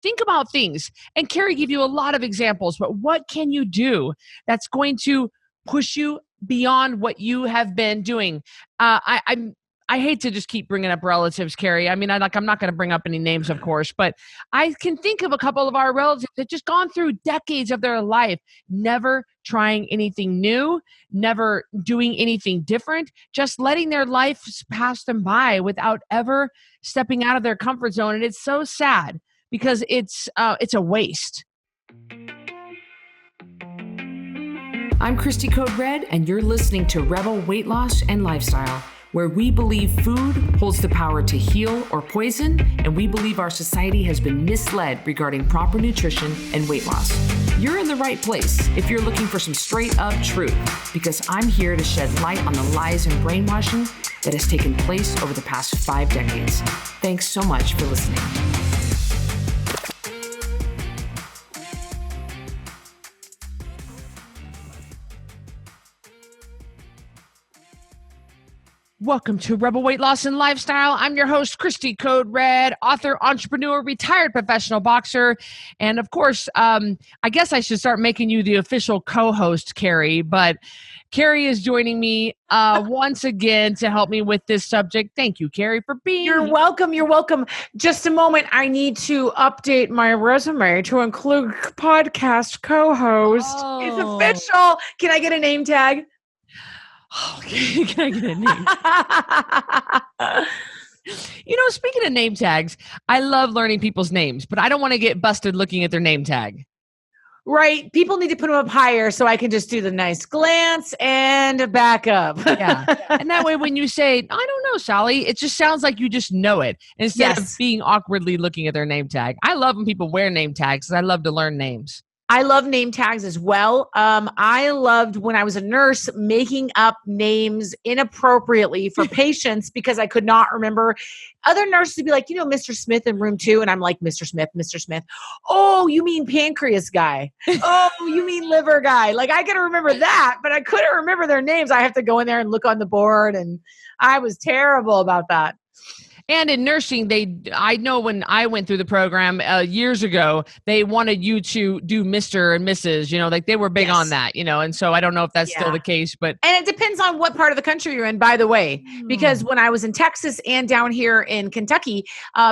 think about things. And Carrie gave you a lot of examples, but what can you do that's going to push you beyond what you have been doing? I hate to just keep bringing up relatives, Carrie. I mean, I'm not going to bring up any names, of course, but I can think of a couple of our relatives that just gone through decades of their life, never trying anything new, never doing anything different, just letting their life pass them by without ever stepping out of their comfort zone. And it's so sad because it's a waste. I'm Christy Code Red, and you're listening to Rebel Weight Loss and Lifestyle, where we believe food holds the power to heal or poison, and we believe our society has been misled regarding proper nutrition and weight loss. You're in the right place if you're looking for some straight up truth, because I'm here to shed light on the lies and brainwashing that has taken place over the past 5 decades. Thanks so much for listening. Welcome to Rebel Weight Loss and Lifestyle. I'm your host, Christy Code Red, author, entrepreneur, retired professional boxer. And of course, I guess I should start making you the official co-host, Carrie. But Carrie is joining me once again to help me with this subject. Thank you, Carrie, for being here. You're welcome. You're welcome. Just a moment. I need to update my resume to include podcast co-host. Oh. It's official. Can I get a name tag? Oh, can I get a name? Speaking of name tags, I love learning people's names, but I don't want to get busted looking at their name tag. Right. People need to put them up higher so I can just do the nice glance and back up. Yeah. And that way, when you say, I don't know, Sally, it just sounds like you just know it instead of being awkwardly looking at their name tag. I love when people wear name tags because I love to learn names. I love name tags as well. I loved when I was a nurse making up names inappropriately for patients because I could not remember. Other nurses would be like, Mr. Smith in room 2. And I'm like, Mr. Smith, Mr. Smith. Oh, you mean pancreas guy. Oh, you mean liver guy. Like I could remember that, but I couldn't remember their names. I have to go in there and look on the board. And I was terrible about that. And in nursing, I know when I went through the program years ago, they wanted you to do Mr. and Mrs., like they were big on that, and so I don't know if that's still the case, but. And it depends on what part of the country you're in, by the way, because when I was in Texas and down here in Kentucky,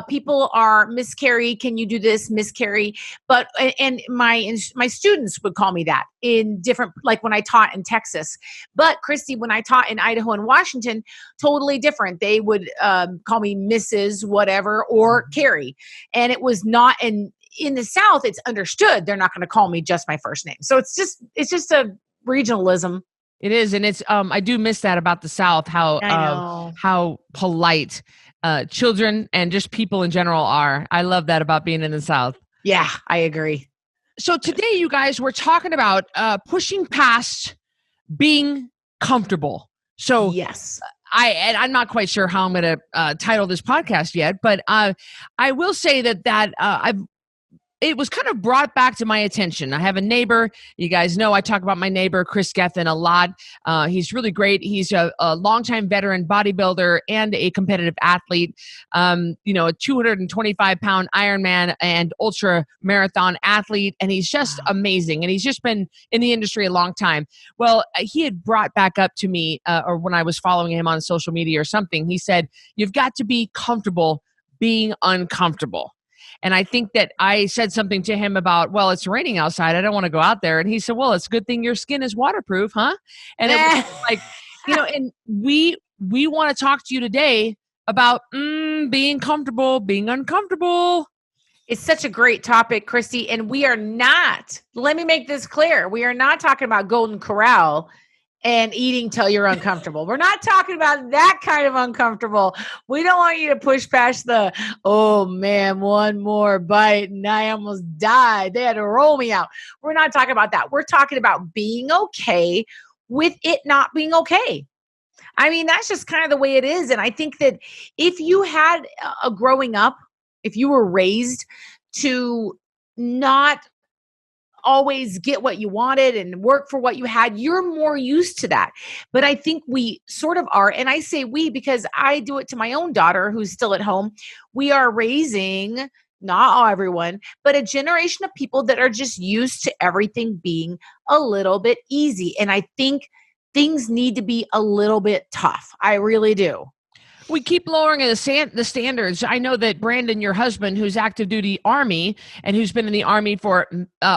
people are Miss Carrie, can you do this, Miss Carrie? But, and my students would call me that in different, like when I taught in Texas. But Christy, when I taught in Idaho and Washington, totally different. They would call me Mrs. whatever or Carrie. And it was not in the South, it's understood they're not going to call me just my first name. So it's just a regionalism. It is. And it's I do miss that about the South, how polite children and just people in general are. I love that about being in the South. Yeah, I agree. So today, you guys, we're talking about pushing past being comfortable. So yes. I'm not quite sure how I'm going to title this podcast yet, but I will say that it was kind of brought back to my attention. I have a neighbor. You guys know I talk about my neighbor, Chris Gethin, a lot. He's really great. He's a longtime veteran bodybuilder and a competitive athlete, a 225-pound Ironman and ultra marathon athlete. And he's just amazing. And he's just been in the industry a long time. Well, he had brought back up to me, or when I was following him on social media or something, he said, you've got to be comfortable being uncomfortable. And I think that I said something to him about, well, it's raining outside. I don't want to go out there. And he said, well, it's a good thing your skin is waterproof, huh? And it was like, and we want to talk to you today about being comfortable, being uncomfortable. It's such a great topic, Christy. And we are not, let me make this clear. We are not talking about Golden Corral and eating till you're uncomfortable. We're not talking about that kind of uncomfortable. We don't want you to push past the, oh man, one more bite and I almost died. They had to roll me out. We're not talking about that. We're talking about being okay with it not being okay. I mean, that's just kind of the way it is. And I think that if you had a growing up, if you were raised to not always get what you wanted and work for what you had, you're more used to that. But I think we sort of are. And I say we because I do it to my own daughter who's still at home. We are raising not everyone, but a generation of people that are just used to everything being a little bit easy. And I think things need to be a little bit tough. I really do. We keep lowering the standards. I know that Brandon, your husband, who's active duty Army and who's been in the Army for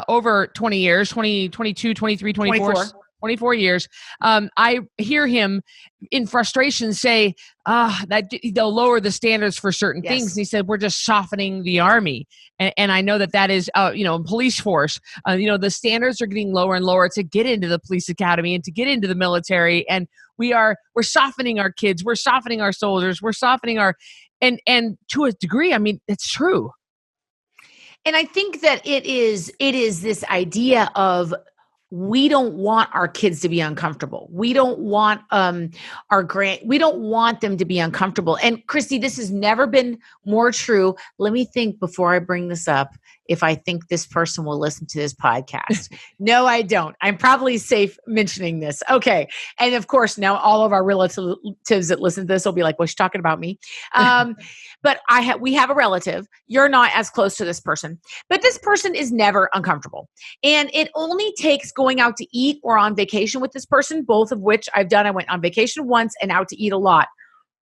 over 20 years, 20, 22, 23, 24. 24 years. I hear him in frustration say that they'll lower the standards for certain things. And he said, we're just softening the Army. And I know that is, police force, the standards are getting lower and lower to get into the police academy and to get into the military. And we're softening our kids. We're softening our soldiers. We're softening and to a degree, I mean, it's true. And I think that it is this idea of, we don't want our kids to be uncomfortable. We don't want we don't want them to be uncomfortable. And Christy, this has never been more true. Let me think before I bring this up, if I think this person will listen to this podcast. No, I don't. I'm probably safe mentioning this. Okay. And of course, now all of our relatives that listen to this will be like, well, she's talking about me. But we have a relative. You're not as close to this person, but this person is never uncomfortable. And it only takes going out to eat or on vacation with this person, both of which I've done. I went on vacation once and out to eat a lot.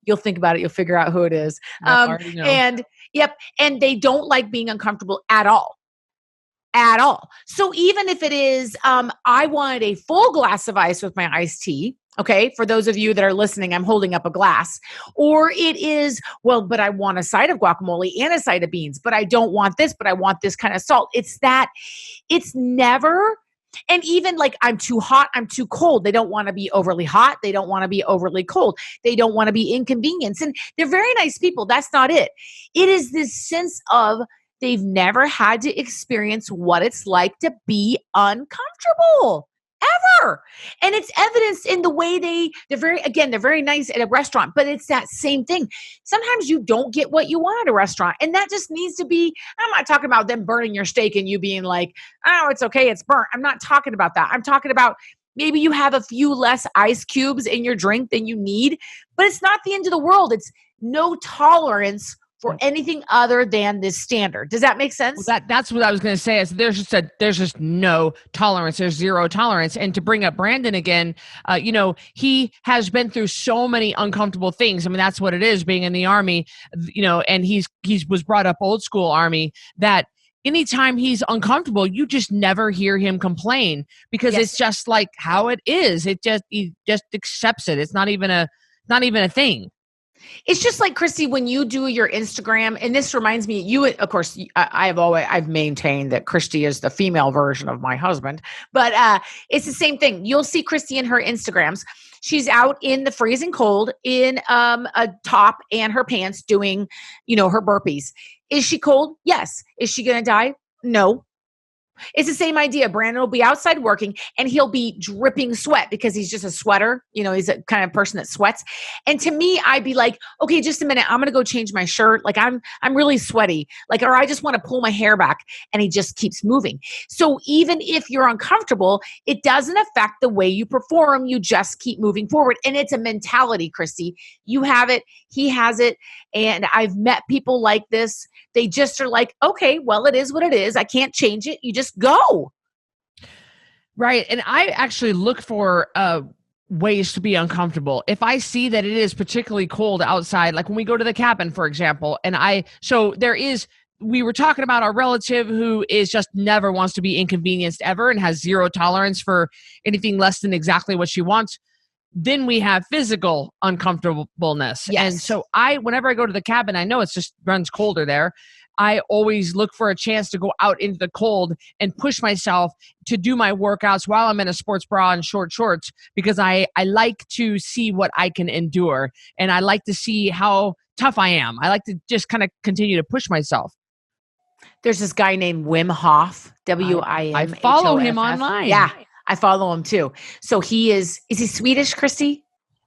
You'll think about it. You'll figure out who it is. And they don't like being uncomfortable at all. At all. So even if it is, I wanted a full glass of ice with my iced tea. Okay. For those of you that are listening, I'm holding up a glass. Or it is, well, but I want a side of guacamole and a side of beans, but I don't want this, but I want this kind of salt. It's never. And even like, I'm too hot, I'm too cold. They don't want to be overly hot. They don't want to be overly cold. They don't want to be inconvenienced. And they're very nice people. That's not it. It is this sense of they've never had to experience what it's like to be uncomfortable. Ever. And it's evidenced in the way they're very nice at a restaurant, but it's that same thing. Sometimes you don't get what you want at a restaurant, and that just needs to be, I'm not talking about them burning your steak and you being like, oh, it's okay, it's burnt. I'm not talking about that. I'm talking about maybe you have a few less ice cubes in your drink than you need, but it's not the end of the world. It's no tolerance for anything other than this standard. Does that make sense? Well, that's what I was going to say. Is there's just no tolerance. There's zero tolerance. And to bring up Brandon again, he has been through so many uncomfortable things. I mean, that's what it is being in the Army, and he was brought up old school Army, that anytime he's uncomfortable, you just never hear him complain because it's just like how it is. He just accepts it. It's not even a thing. It's just like, Christy, when you do your Instagram, and this reminds me, you, of course, I've maintained that Christy is the female version of my husband, but it's the same thing. You'll see Christy in her Instagrams. She's out in the freezing cold in a top and her pants doing, her burpees. Is she cold? Yes. Is she going to die? No. It's the same idea. Brandon will be outside working and he'll be dripping sweat because he's just a sweater. He's a kind of person that sweats. And to me, I'd be like, okay, just a minute. I'm going to go change my shirt. Like I'm really sweaty. Like, or I just want to pull my hair back, and he just keeps moving. So even if you're uncomfortable, it doesn't affect the way you perform. You just keep moving forward. And it's a mentality, Christy. You have it. He has it. And I've met people like this. They just are like, okay, well, it is what it is. I can't change it. You just go. Right. And I actually look for ways to be uncomfortable. If I see that it is particularly cold outside, like when we go to the cabin, for example, we were talking about our relative who is just never wants to be inconvenienced ever and has zero tolerance for anything less than exactly what she wants. Then we have physical uncomfortableness. Yes. And so whenever I go to the cabin, I know it's just runs colder there. I always look for a chance to go out into the cold and push myself to do my workouts while I'm in a sports bra and short shorts, because I like to see what I can endure. And I like to see how tough I am. I like to just kind of continue to push myself. There's this guy named Wim Hof, W-I-M. I follow him online. Yeah. I follow him too. So is he Swedish, Christy?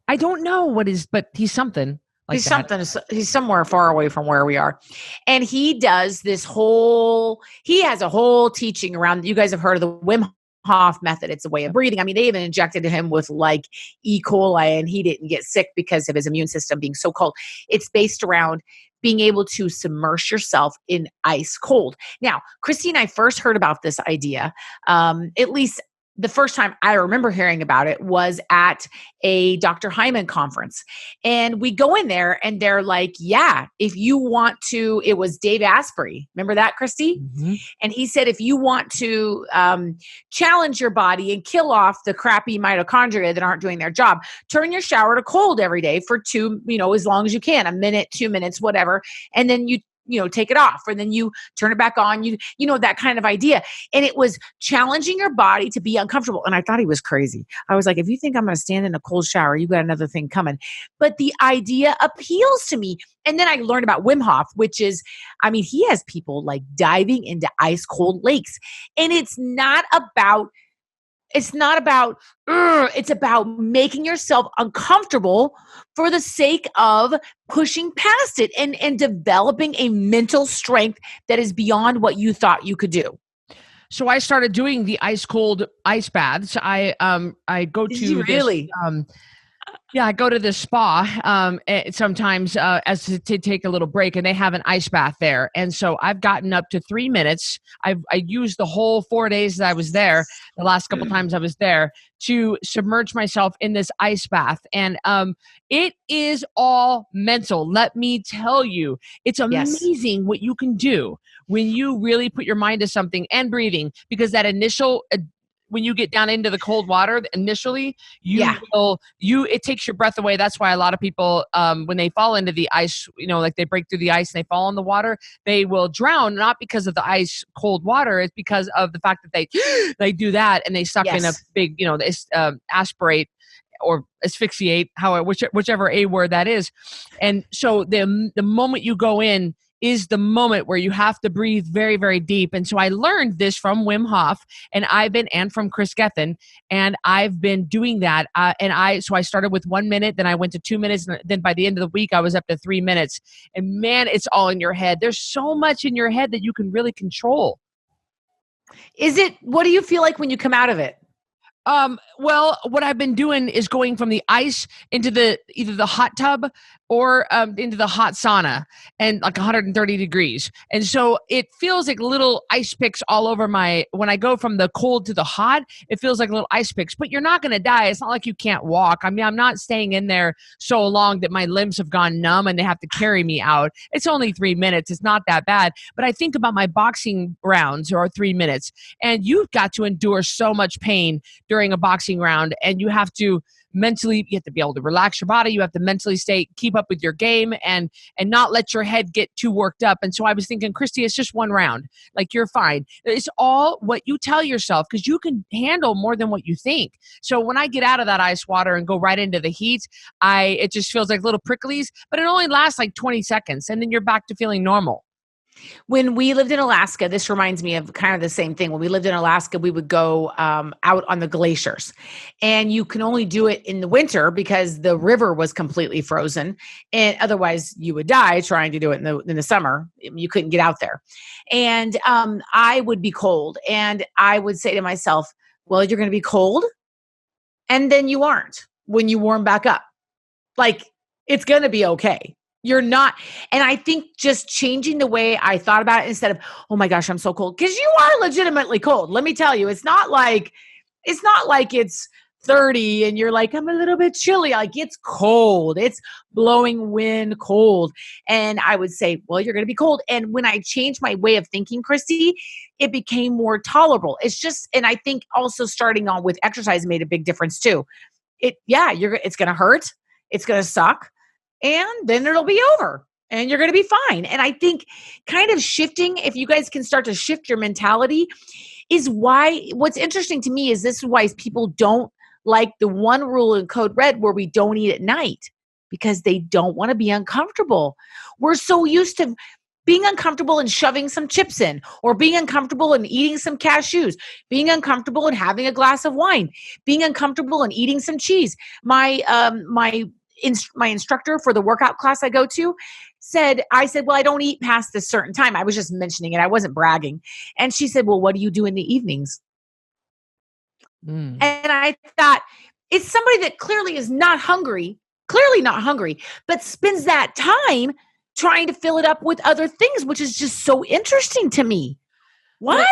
I don't know but he's something. He's somewhere far away from where we are. And he does he has a whole teaching around, you guys have heard of the Wim Hof method. It's a way of breathing. I mean, they even injected him with like E. coli and he didn't get sick because of his immune system being so cold. It's based around being able to submerge yourself in ice cold. Now, Christy and I first heard about this idea, at least the first time I remember hearing about it was at a Dr. Hyman conference. And we go in there and they're like, yeah, if you want to, it was Dave Asprey. Remember that, Christy? Mm-hmm. And he said, if you want to challenge your body and kill off the crappy mitochondria that aren't doing their job, turn your shower to cold every day for as long as you can, a minute, 2 minutes, whatever. And then you take it off, and then you turn it back on, that kind of idea. And it was challenging your body to be uncomfortable. And I thought he was crazy. I was like, if you think I'm going to stand in a cold shower, you got another thing coming. But the idea appeals to me. And then I learned about Wim Hof, which is, he has people like diving into ice cold lakes. And it's about making yourself uncomfortable for the sake of pushing past it and developing a mental strength that is beyond what you thought you could do. So I started doing the ice cold ice baths. I go to really? I go to the spa sometimes to take a little break, and they have an ice bath there. And so I've gotten up to 3 minutes. I used the whole 4 days that I was there, the last couple times I was there, to submerge myself in this ice bath. And it is all mental. Let me tell you, it's amazing what you can do when you really put your mind to something, and breathing, because that initial when you get down into the cold water initially, it takes your breath away. That's why a lot of people, when they fall into the ice, like they break through the ice and they fall in the water, they will drown, not because of the ice cold water. It's because of the fact that they do that, and they suck in a big, aspirate or asphyxiate, whichever A word that is. And so the moment you go in is the moment where you have to breathe very, very deep. And so I learned this from Wim Hof, and from Chris Gethin, and I've been doing that. So I started with 1 minute, then I went to 2 minutes, and then by the end of the week, I was up to 3 minutes. And man, it's all in your head. There's so much in your head that you can really control. What do you feel like when you come out of it? Well, what I've been doing is going from the ice into either the hot tub or into the hot sauna, and like 130 degrees. And so it feels like little ice picks all over when I go from the cold to the hot, it feels like little ice picks, but you're not going to die. It's not like you can't walk. I'm not staying in there so long that my limbs have gone numb and they have to carry me out. It's only 3 minutes. It's not that bad. But I think about my boxing rounds, or 3 minutes, and you've got to endure so much pain during a boxing round, and you have to be able to relax your body. You have to mentally keep up with your game, and not let your head get too worked up. And so I was thinking, Christy, it's just one round. Like, you're fine. It's all what you tell yourself, because you can handle more than what you think. So when I get out of that ice water and go right into the heat, it just feels like little pricklies, but it only lasts like 20 seconds, and then you're back to feeling normal. When we lived in Alaska, this reminds me of kind of the same thing. When we lived in Alaska, we would go out on the glaciers, and you can only do it in the winter because the river was completely frozen, and otherwise you would die trying to do it in the summer. You couldn't get out there. And I would be cold, and I would say to myself, well, you're going to be cold, and then you aren't when you warm back up. Like, it's going to be okay. You're not. And I think just changing the way I thought about it, instead of, oh my gosh, I'm so cold. Because you are legitimately cold. Let me tell you, it's not like it's 30 and you're like, I'm a little bit chilly. Like, it's cold. It's blowing wind cold. And I would say, well, you're going to be cold. And when I changed my way of thinking, Christy, it became more tolerable. It's just, and I think also starting on with exercise made a big difference too. It's going to hurt. It's going to suck. And then it'll be over and you're going to be fine. And I think kind of shifting, if you guys can start to shift your mentality, is what's interesting to me is this is why people don't like the one rule in Code Red where we don't eat at night, because they don't want to be uncomfortable. We're so used to being uncomfortable and shoving some chips in, or being uncomfortable and eating some cashews, being uncomfortable and having a glass of wine, being uncomfortable and eating some cheese. My instructor for the workout class I go to I said, well, I don't eat past this certain time. I was just mentioning it. I wasn't bragging. And she said, well, what do you do in the evenings? And I thought, it's somebody that clearly not hungry, but spends that time trying to fill it up with other things, which is just so interesting to me. What?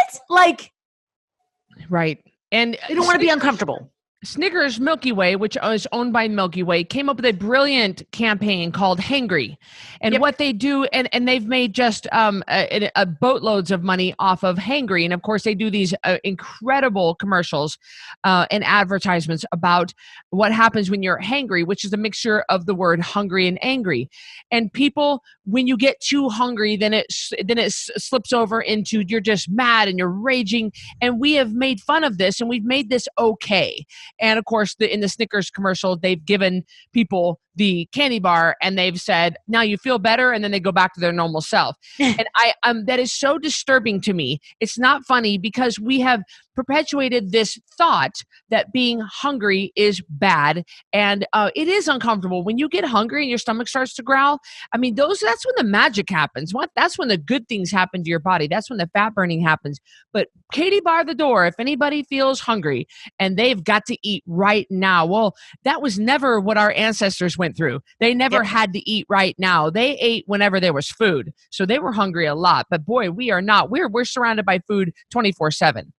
Right. And they don't want to be uncomfortable. Snickers Milky Way, which is owned by Milky Way, came up with a brilliant campaign called Hangry. And what they do, and they've made just a boatloads of money off of Hangry. And of course, they do these incredible commercials and advertisements about what happens when you're hangry, which is a mixture of the word hungry and angry. And people, when you get too hungry, then it slips over into you're just mad and you're raging. And we have made fun of this, and we've made this okay. And of course, in the Snickers commercial, they've given people the candy bar and they've said, now you feel better. And then they go back to their normal self. And that is so disturbing to me. It's not funny because we have perpetuated this thought that being hungry is bad. And it is uncomfortable. When you get hungry and your stomach starts to growl, I mean, that's when the magic happens. That's when the good things happen to your body. That's when the fat burning happens. But Katie bar the door, if anybody feels hungry and they've got to eat right now. Well, that was never what our ancestors went through. They never had to eat right now. They ate whenever there was food. So they were hungry a lot. But boy, we are not. We're surrounded by food 24/7.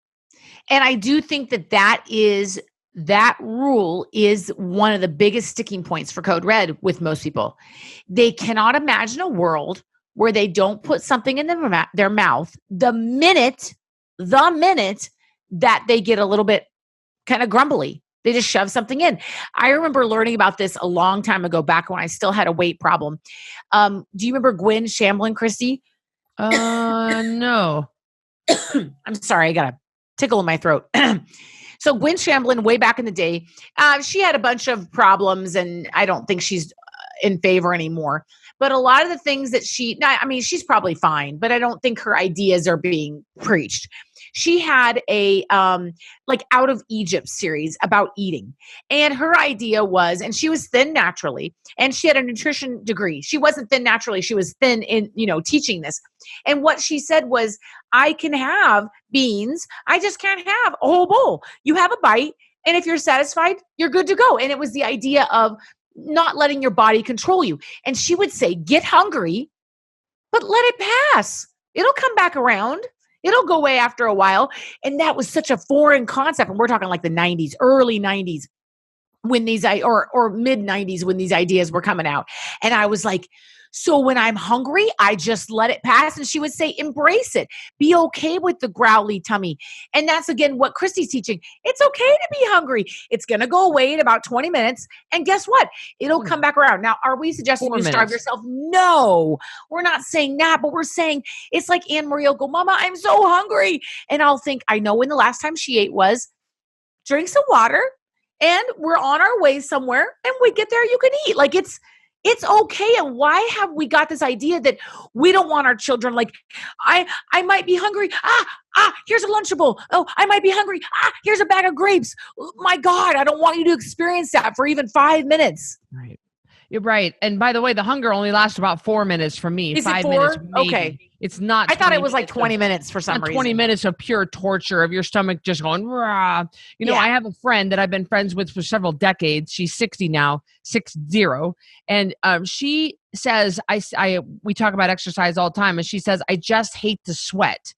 And I do think that rule is one of the biggest sticking points for Code Red with most people. They cannot imagine a world where they don't put something in their mouth the minute that they get a little bit kind of grumbly. They just shove something in. I remember learning about this a long time ago, back when I still had a weight problem. Do you remember Gwen Shamblin, Christy? No. I'm sorry. I got a tickle in my throat. So Gwen Shamblin, way back in the day, she had a bunch of problems, and I don't think she's in favor anymore. But a lot of the things that she's probably fine, but I don't think her ideas are being preached. She had a Out of Egypt series about eating. And her idea was, and she was thin naturally, and she had a nutrition degree. She wasn't thin naturally. She was thin in, teaching this. And what she said was, I can have beans. I just can't have a whole bowl. You have a bite, and if you're satisfied, you're good to go. And it was the idea of not letting your body control you. And she would say, get hungry, but let it pass. It'll come back around. It'll go away after a while. And that was such a foreign concept. And we're talking like the 90s, early 90s, when these, or mid 90s, when these ideas were coming out. And I was like, so when I'm hungry, I just let it pass. And she would say, embrace it. Be okay with the growly tummy. And that's, again, what Christy's teaching. It's okay to be hungry. It's going to go away in about 20 minutes. And guess what? It'll come back around. Now, are we suggesting you starve yourself? No, we're not saying that. But we're saying, it's like Anne Marie will go, Mama, I'm so hungry. And I'll think, I know when the last time she ate was, drink some water. And we're on our way somewhere. And we get there, you can eat. Like, it's okay. And why have we got this idea that we don't want our children, like, I might be hungry. Here's a Lunchable. Oh, I might be hungry. Here's a bag of grapes. My God, I don't want you to experience that for even 5 minutes. Right. You're right. And by the way, the hunger only lasts about 4 minutes for me. Is 5 it 4? minutes, maybe. Okay. It's not. I thought it was like 20 minutes for some reason. 20 minutes of pure torture of your stomach just going, rah. I have a friend that I've been friends with for several decades. She's 60 now, 60. And she says, we talk about exercise all the time. And she says, I just hate to sweat.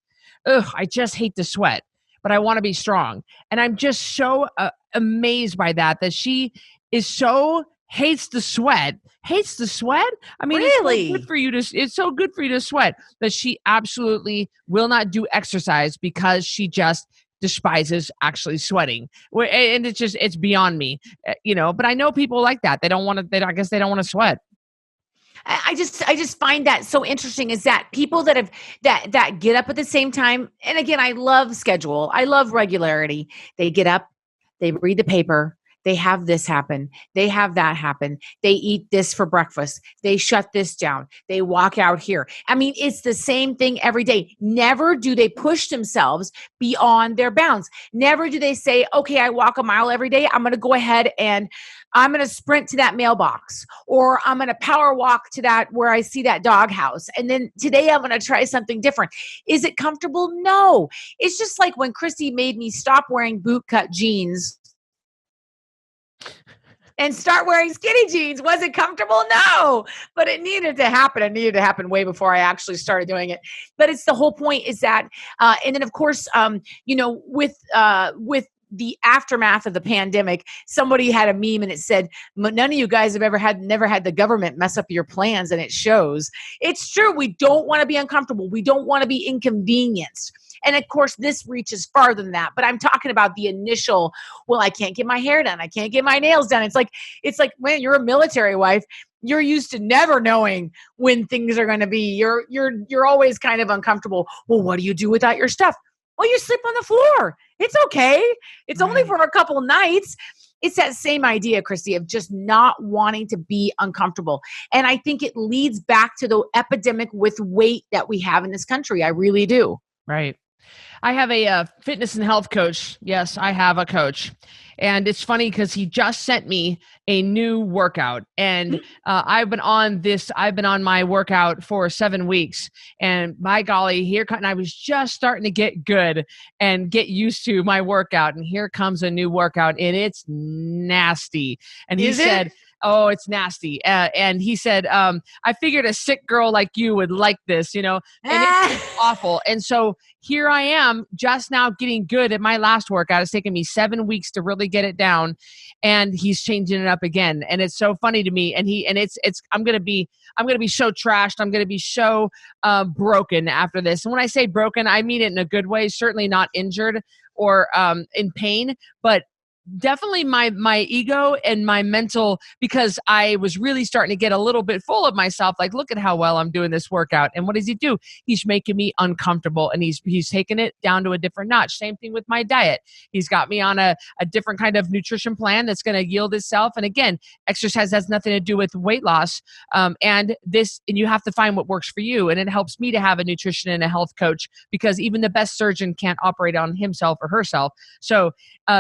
I just hate to sweat, but I want to be strong. And I'm just so amazed by that she is so hates the sweat. I mean, really? It's so good for you to sweat that she absolutely will not do exercise because she just despises actually sweating. And it's beyond me, but I know people like that. They don't want to, I guess they don't want to sweat. I just find that so interesting, is that people that get up at the same time. And again, I love schedule. I love regularity. They get up, they read the paper, they have this happen. They have that happen. They eat this for breakfast. They shut this down. They walk out here. I mean, it's the same thing every day. Never do they push themselves beyond their bounds. Never do they say, okay, I walk a mile every day. I'm going to go ahead and I'm going to sprint to that mailbox, or I'm going to power walk to that where I see that doghouse. And then today I'm going to try something different. Is it comfortable? No. It's just like when Christy made me stop wearing bootcut jeans and start wearing skinny jeans. Was it comfortable? No, but it needed to happen. It needed to happen way before I actually started doing it. But it's the whole point is that, and then of course, with the aftermath of the pandemic, somebody had a meme and it said, none of you guys have never had the government mess up your plans. And it shows. It's true. We don't want to be uncomfortable. We don't want to be inconvenienced. And of course, this reaches farther than that. But I'm talking about the initial, well, I can't get my hair done. I can't get my nails done. It's like, man, you're a military wife. You're used to never knowing when things are going to be. You're always kind of uncomfortable. Well, what do you do without your stuff? Well, you sleep on the floor. It's okay. It's only for a couple of nights. It's that same idea, Christy, of just not wanting to be uncomfortable. And I think it leads back to the epidemic with weight that we have in this country. I really do. Right. I have a fitness and health coach. Yes, I have a coach. And it's funny because he just sent me a new workout. And I've been on my workout for 7 weeks. And by golly, I was just starting to get good and get used to my workout. And here comes a new workout and it's nasty. And he said, oh, it's nasty. And he said, I figured a sick girl like you would like this, and it's awful. And so here I am just now getting good at my last workout. It's taken me 7 weeks to really get it down. And he's changing it up again. And it's so funny to me. And I'm going to be so trashed. I'm going to be so broken after this. And when I say broken, I mean it in a good way, certainly not injured or in pain, but definitely my ego and my mental, because I was really starting to get a little bit full of myself. Like, look at how well I'm doing this workout. And what does he do? He's making me uncomfortable and he's taking it down to a different notch. Same thing with my diet. He's got me on a different kind of nutrition plan that's going to yield itself. And again, exercise has nothing to do with weight loss. And you have to find what works for you. And it helps me to have a nutrition and a health coach, because even the best surgeon can't operate on himself or herself. So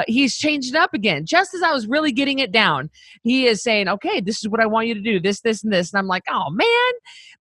he's changed up again. Just as I was really getting it down, he is saying, okay, this is what I want you to do, this, and this. And I'm like, oh man.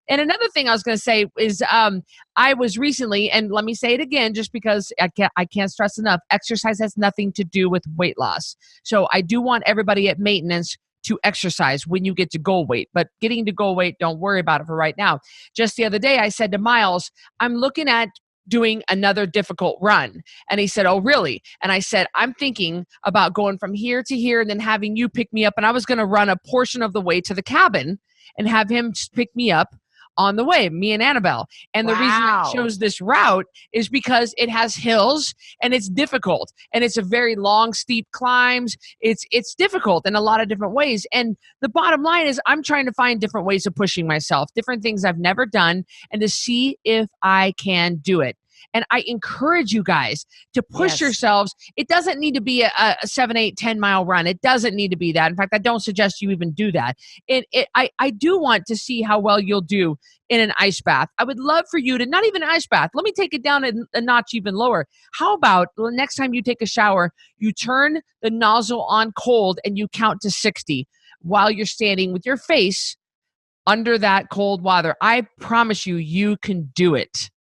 And another thing I was going to say is I was recently, and let me say it again, just because I can't stress enough, exercise has nothing to do with weight loss. So I do want everybody at maintenance to exercise when you get to goal weight, but getting to goal weight, don't worry about it for right now. Just the other day, I said to Miles, I'm looking at doing another difficult run. And he said, oh, really? And I said, I'm thinking about going from here to here and then having you pick me up. And I was going to run a portion of the way to the cabin and have him pick me up on the way, me and Annabelle. And the reason I chose this route is because it has hills and it's difficult. And it's a very long, steep climbs. It's difficult in a lot of different ways. And the bottom line is I'm trying to find different ways of pushing myself, different things I've never done, and to see if I can do it. And I encourage you guys to push yourselves. It doesn't need to be a 7, 8, 10 mile run. It doesn't need to be that. In fact, I don't suggest you even do that. I do want to see how well you'll do in an ice bath. I would love for you to, not even an ice bath. Let me take it down a notch even lower. How about the next time you take a shower, you turn the nozzle on cold and you count to 60 while you're standing with your face under that cold water. I promise you, you can do it.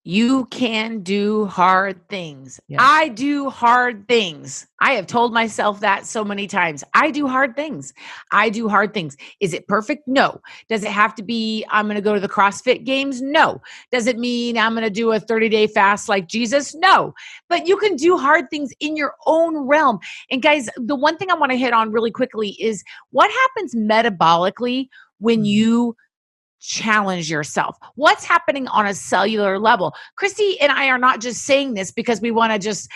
You can do hard things. Yes. I do hard things. I have told myself that so many times. I do hard things. I do hard things. Is it perfect? No. Does it have to be, I'm going to go to the CrossFit Games? No. Does it mean I'm going to do a 30-day fast like Jesus? No. But you can do hard things in your own realm. And guys, the one thing I want to hit on really quickly is what happens metabolically when you challenge yourself. What's happening on a cellular level? Christy and I are not just saying this because we want to just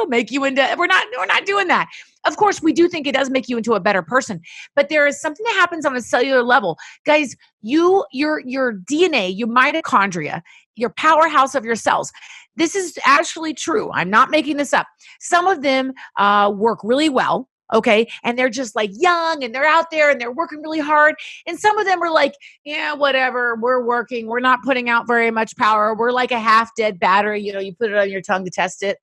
make you into, we're not doing that. Of course, we do think it does make you into a better person, but there is something that happens on a cellular level. Guys, your DNA, your mitochondria, your powerhouse of your cells. This is actually true. I'm not making this up. Some of them work really well. Okay. And they're just like young and they're out there and they're working really hard. And some of them are like, yeah, whatever, we're working. We're not putting out very much power. We're like a half dead battery. You put it on your tongue to test it.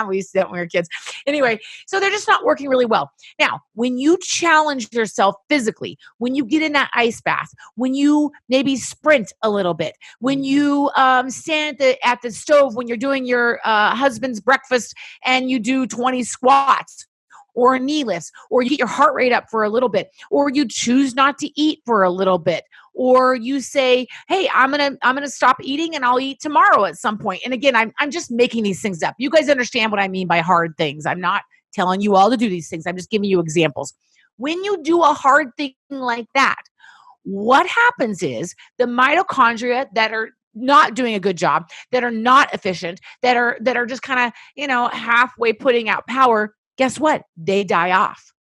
We used to do that when we were kids. Anyway, so they're just not working really well. Now, when you challenge yourself physically, when you get in that ice bath, when you maybe sprint a little bit, when you stand at the stove, when you're doing your husband's breakfast and you do 20 squats, or knee lifts, or you get your heart rate up for a little bit, or you choose not to eat for a little bit, or you say, hey, I'm gonna stop eating and I'll eat tomorrow at some point. And again, I'm just making these things up. You guys understand what I mean by hard things. I'm not telling you all to do these things. I'm just giving you examples. When you do a hard thing like that, what happens is the mitochondria that are not doing a good job, that are not efficient, that are just kind of, halfway putting out power, guess what? They die off.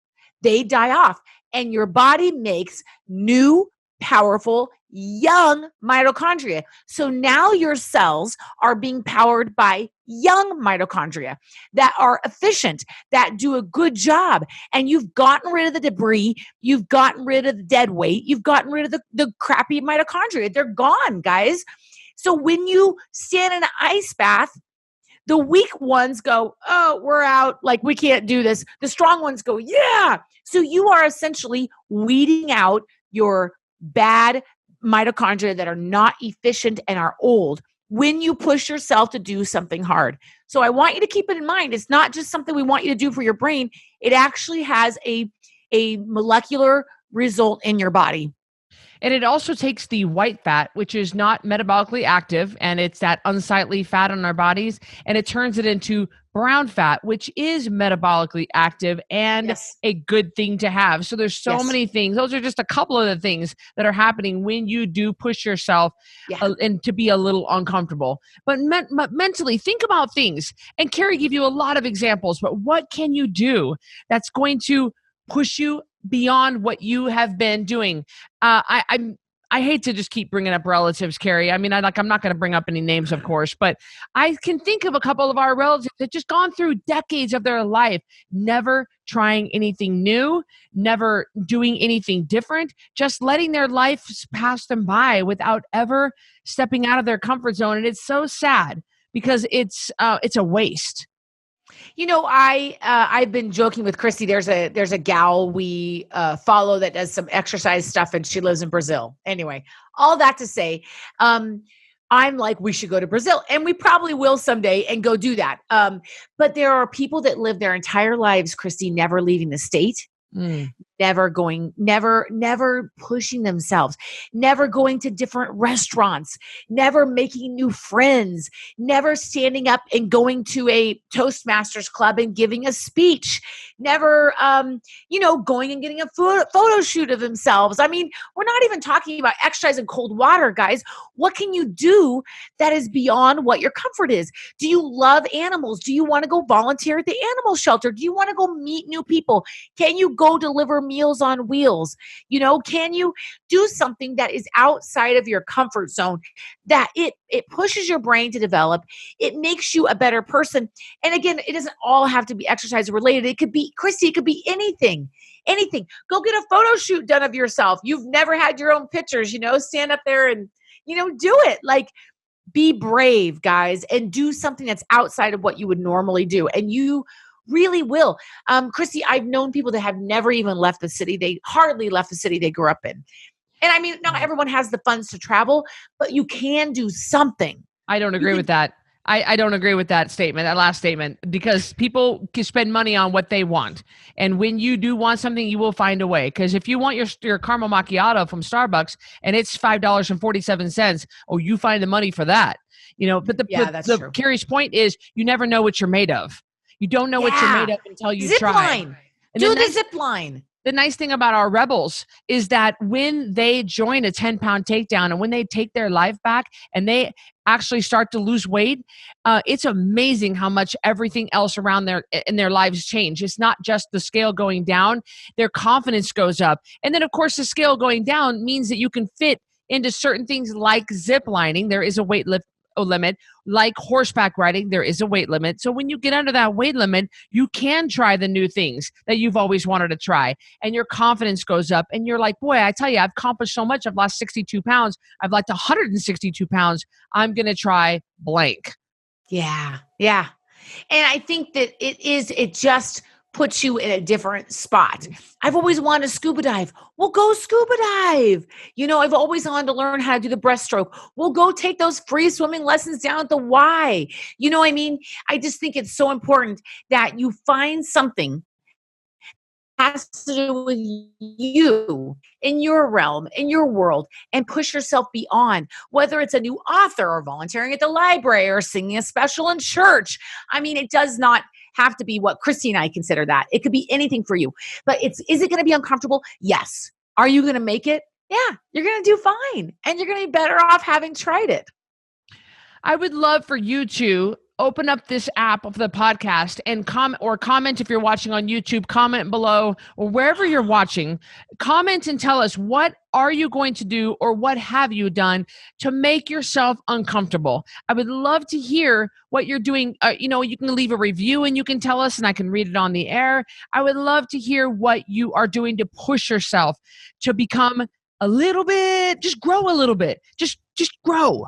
They die off. And your body makes new, powerful, young mitochondria. So now your cells are being powered by young mitochondria that are efficient, that do a good job. And you've gotten rid of the debris. You've gotten rid of the dead weight. You've gotten rid of the crappy mitochondria. They're gone, guys. So when you stand in an ice bath, the weak ones go, oh, we're out. Like, we can't do this. The strong ones go, yeah. So you are essentially weeding out your bad mitochondria that are not efficient and are old when you push yourself to do something hard. So I want you to keep it in mind. It's not just something we want you to do for your brain. It actually has a molecular result in your body. And it also takes the white fat, which is not metabolically active, and it's that unsightly fat on our bodies, and it turns it into brown fat, which is metabolically active and a good thing to have. So there's so many things. Those are just a couple of the things that are happening when you do push yourself and to be a little uncomfortable. But mentally, think about things. And Carrie gave you a lot of examples, but what can you do that's going to push you beyond what you have been doing? I hate to just keep bringing up relatives, Carrie. I mean, I'm not going to bring up any names, of course, but I can think of a couple of our relatives that just gone through decades of their life, never trying anything new, never doing anything different, just letting their life pass them by without ever stepping out of their comfort zone. And it's so sad because it's a waste. I've been joking with Christy. There's a gal we follow that does some exercise stuff, and she lives in Brazil. Anyway, all that to say, I'm like, we should go to Brazil, and we probably will someday and go do that. But there are people that live their entire lives, Christy, never leaving the state. Never pushing themselves, never going to different restaurants, never making new friends, never standing up and going to a Toastmasters club and giving a speech, never, going and getting a photo shoot of themselves. I mean, we're not even talking about exercise in cold water, guys. What can you do that is beyond what your comfort is? Do you love animals? Do you want to go volunteer at the animal shelter? Do you want to go meet new people? Can you go deliver meals on wheels? Can you do something that is outside of your comfort zone, that it pushes your brain to develop? It makes you a better person. And again, it doesn't all have to be exercise related. It could be, Christy, it could be anything. Go get a photo shoot done of yourself. You've never had your own pictures, stand up there and, do it. Like, be brave, guys, and do something that's outside of what you would normally do. And you really will. Christy, I've known people that have never even left the city. They hardly left the city they grew up in. And I mean, not everyone has the funds to travel, but you can do something. I don't agree with that. I don't agree with that statement, that last statement, because people can spend money on what they want. And when you do want something, you will find a way. Because if you want your caramel macchiato from Starbucks and it's $5.47, you find the money for that. But Carrie's point is, you never know what you're made of. You don't know what you're made of until you try. Line. Do the zip line. The nice thing about our rebels is that when they join a 10-pound takedown and when they take their life back and they actually start to lose weight, it's amazing how much everything else around in their lives change. It's not just the scale going down, their confidence goes up. And then, of course, the scale going down means that you can fit into certain things like zip lining. There is a weight limit. Like horseback riding, there is a weight limit. So when you get under that weight limit, you can try the new things that you've always wanted to try. And your confidence goes up. And you're like, boy, I tell you, I've accomplished so much. I've lost 62 pounds. I've lost 162 pounds. I'm going to try blank. Yeah. Yeah. And I think that it just puts you in a different spot. I've always wanted to scuba dive. Well, go scuba dive. I've always wanted to learn how to do the breaststroke. Well, go take those free swimming lessons down at the Y. I just think it's so important that you find something has to do with you in your realm, in your world, and push yourself beyond, whether it's a new author or volunteering at the library or singing a special in church. I mean, it does not have to be what Christy and I consider that. It could be anything for you, but is it going to be uncomfortable? Yes. Are you going to make it? Yeah, you're going to do fine. And you're going to be better off having tried it. I would love for you to open up this app of the podcast and comment if you're watching on YouTube, comment below or wherever you're watching, comment and tell us what are you going to do or what have you done to make yourself uncomfortable. I would love to hear what you're doing. You can leave a review and you can tell us and I can read it on the air. I would love to hear what you are doing to push yourself to become a little bit, just grow a little bit, just grow.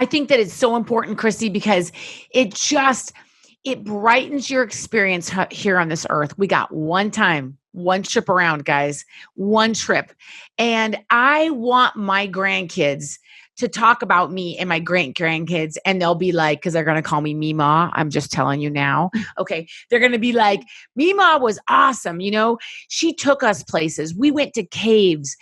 I think that it's so important, Christy, because it brightens your experience here on this earth. We got one trip around, guys, one trip. And I want my grandkids to talk about me and my grandkids, and they'll be like, because they're going to call me Meemaw. I'm just telling you now. Okay. They're going to be like, Meemaw was awesome. She took us places. We went to caves.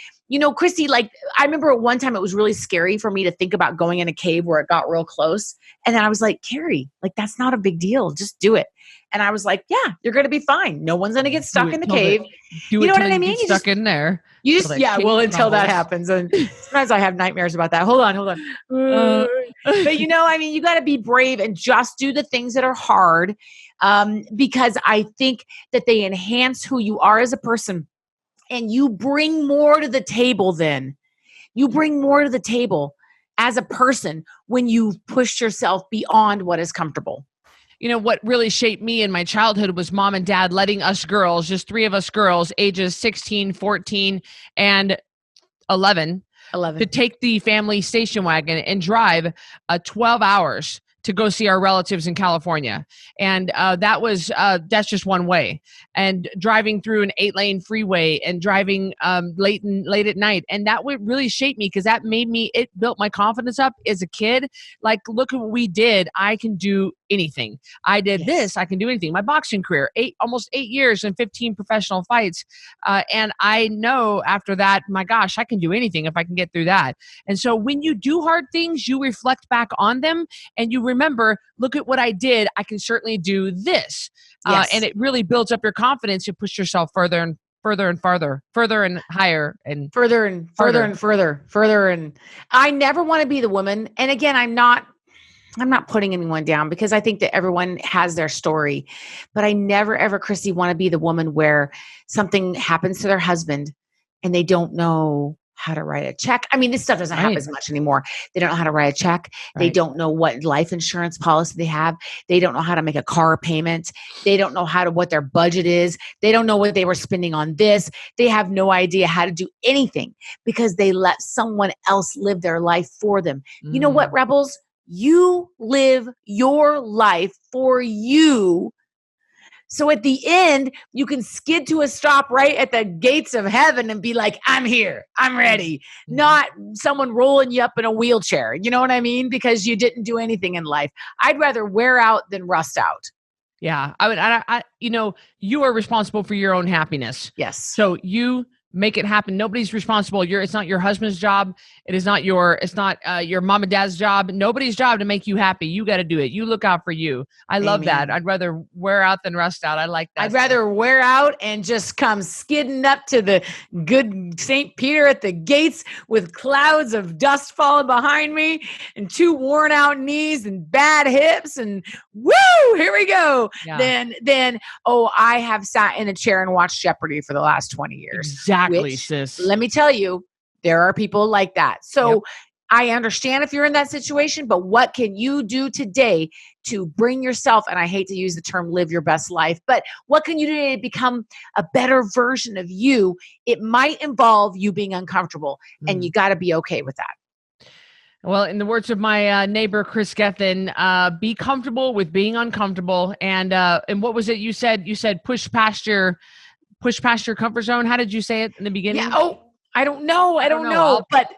Christy, I remember at one time it was really scary for me to think about going in a cave where it got real close. And then I was like, Carrie, that's not a big deal. Just do it. And I was like, yeah, you're going to be fine. No one's going to get stuck in the cave. You know what I mean? Stuck in there. Until that happens. And sometimes I have nightmares about that. Hold on. But you got to be brave and just do the things that are hard because I think that they enhance who you are as a person. And you bring more to the table then. You bring more to the table as a person when you've pushed yourself beyond what is comfortable. What really shaped me in my childhood was mom and dad letting us girls, just three of us girls, ages 16, 14, and 11, to take the family station wagon and drive 12 hours to go see our relatives in California. And that's just one way. And driving through an 8-lane freeway and driving late at night. And that would really shape me because it built my confidence up as a kid. Look at what we did. I can do anything. I did this. I can do anything. My boxing career, almost 8 years and 15 professional fights. And I know after that, my gosh, I can do anything if I can get through that. And so when you do hard things, you reflect back on them and you remember, look at what I did. I can certainly do this. Yes. And it really builds up your confidence to push yourself further and further and farther, further and higher and further and further and further. And I never want to be the woman. And again, I'm not putting anyone down because I think that everyone has their story, but I never ever, Christy, want to be the woman where something happens to their husband and they don't know how to write a check. I mean, this stuff doesn't happen as much anymore. They don't know how to write a check. Right. They don't know what life insurance policy they have. They don't know how to make a car payment. They don't know what their budget is. They don't know what they were spending on this. They have no idea how to do anything because they let someone else live their life for them. You know what, Rebels? You live your life for you. So at the end, you can skid to a stop right at the gates of heaven and be like, I'm here, I'm ready. Not someone rolling you up in a wheelchair. You know what I mean? Because you didn't do anything in life. I'd rather wear out than rust out. Yeah. You are responsible for your own happiness. Yes. So you make it happen. Nobody's responsible. It's not your husband's job. It's not your mom and dad's job. Nobody's job to make you happy. You got to do it. You look out for you. I love that. I'd rather wear out than rust out. I like that. I'd rather wear out and just come skidding up to the good St. Peter at the gates with clouds of dust falling behind me and 2 worn out knees and bad hips and woo, here we go. Yeah. Then, I have sat in a chair and watched Jeopardy for the last 20 years. Exactly, sis. Let me tell you, there are people like that. So I understand if you're in that situation, but what can you do today to bring yourself, and I hate to use the term live your best life, but what can you do today to become a better version of you? It might involve you being uncomfortable, and you got to be okay with that. Well, in the words of my neighbor, Chris Gethin, be comfortable with being uncomfortable. And what was it you said? You said push past your comfort zone. How did you say it in the beginning? Yeah. Oh, I don't know. But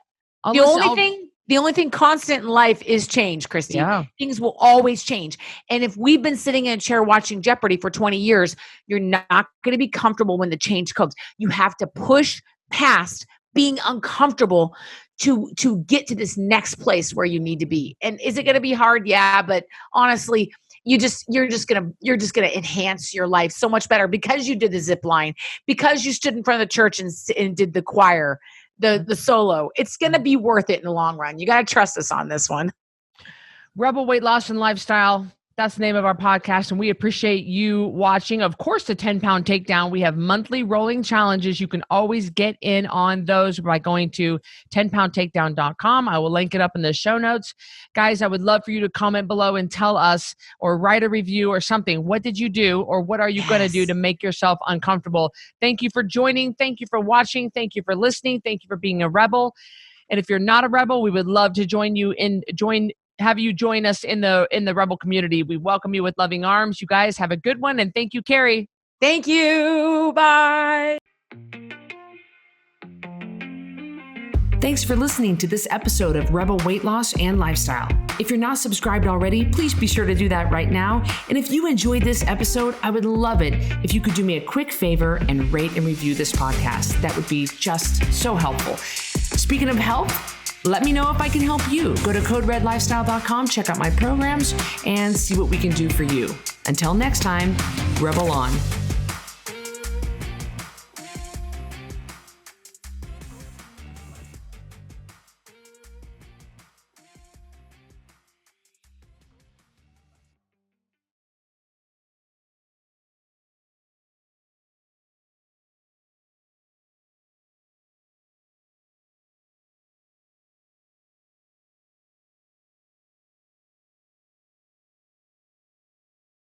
the only thing The only thing constant in life is change, Christy. Yeah. Things will always change. And if we've been sitting in a chair watching Jeopardy for 20 years, you're not going to be comfortable when the change comes. You have to push past being uncomfortable to get to this next place where you need to be. And is it going to be hard? Yeah, but honestly, you're just gonna enhance your life so much better because you did the zip line, because you stood in front of the church and did the choir, the solo. It's gonna be worth it in the long run. You got to trust us on this one. Rebel Weight Loss and Lifestyle. That's the name of our podcast, and we appreciate you watching. Of course, the 10-pound takedown. We have monthly rolling challenges. You can always get in on those by going to 10poundtakedown.com. I will link it up in the show notes. Guys, I would love for you to comment below and tell us or write a review or something. What did you do or what are you going to do to make yourself uncomfortable? Thank you for joining. Thank you for watching. Thank you for listening. Thank you for being a rebel. And if you're not a rebel, we would love to have you join us in the rebel community. We welcome you with loving arms. You guys have a good one. And thank you, Carrie. Thank you. Bye. Thanks for listening to this episode of Rebel Weight Loss and Lifestyle. If you're not subscribed already, please be sure to do that right now. And if you enjoyed this episode, I would love it if you could do me a quick favor and rate and review this podcast. That would be just so helpful. Speaking of help, let me know if I can help you. Go to coderedlifestyle.com, check out my programs, and see what we can do for you. Until next time, Rebel on.